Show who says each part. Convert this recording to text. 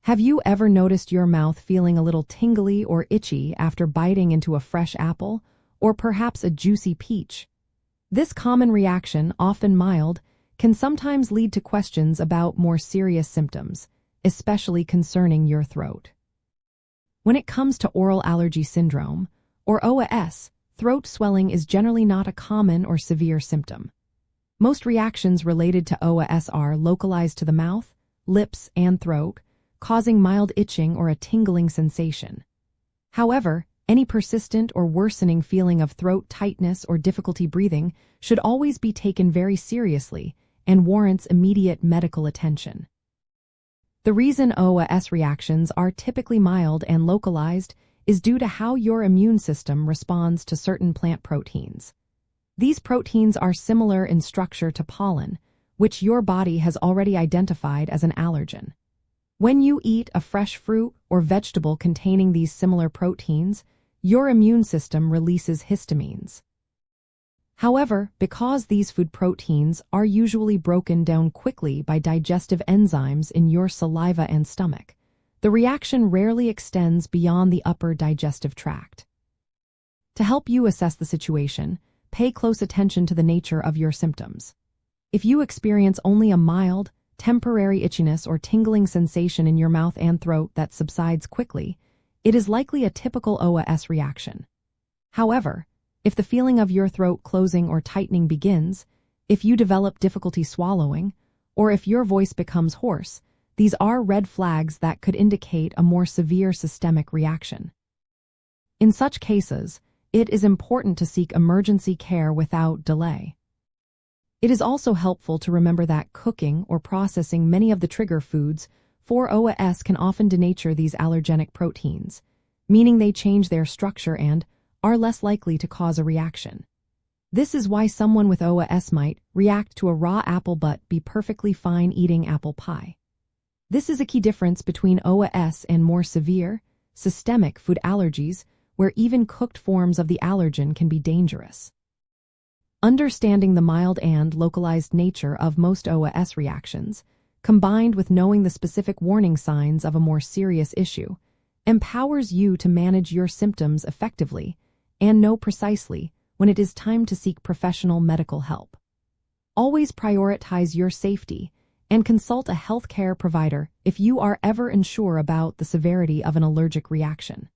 Speaker 1: Have you ever noticed your mouth feeling a little tingly or itchy after biting into a fresh apple, or perhaps a juicy peach? This common reaction, often mild, can sometimes lead to questions about more serious symptoms, especially concerning your throat. When it comes to oral allergy syndrome, or OAS, throat swelling is generally not a common or severe symptom. Most reactions related to OAS are localized to the mouth, lips, and throat, causing mild itching or a tingling sensation. However, any persistent or worsening feeling of throat tightness or difficulty breathing should always be taken very seriously and warrants immediate medical attention. The reason OAS reactions are typically mild and localized is due to how your immune system responds to certain plant proteins. These proteins are similar in structure to pollen, which your body has already identified as an allergen. When you eat a fresh fruit or vegetable containing these similar proteins, your immune system releases histamines. However, because these food proteins are usually broken down quickly by digestive enzymes in your saliva and stomach, the reaction rarely extends beyond the upper digestive tract. To help you assess the situation, pay close attention to the nature of your symptoms. If you experience only a mild, temporary itchiness or tingling sensation in your mouth and throat that subsides quickly, it is likely a typical OAS reaction. However, if the feeling of your throat closing or tightening begins, if you develop difficulty swallowing, or if your voice becomes hoarse, these are red flags that could indicate a more severe systemic reaction. In such cases, it is important to seek emergency care without delay. It is also helpful to remember that cooking or processing many of the trigger foods for OAS can often denature these allergenic proteins, meaning they change their structure and are less likely to cause a reaction. This is why someone with OAS might react to a raw apple but be perfectly fine eating apple pie. This is a key difference between OAS and more severe, systemic food allergies, where even cooked forms of the allergen can be dangerous. Understanding the mild and localized nature of most OAS reactions, combined with knowing the specific warning signs of a more serious issue, empowers you to manage your symptoms effectively and know precisely when it is time to seek professional medical help. Always prioritize your safety and consult a healthcare provider if you are ever unsure about the severity of an allergic reaction.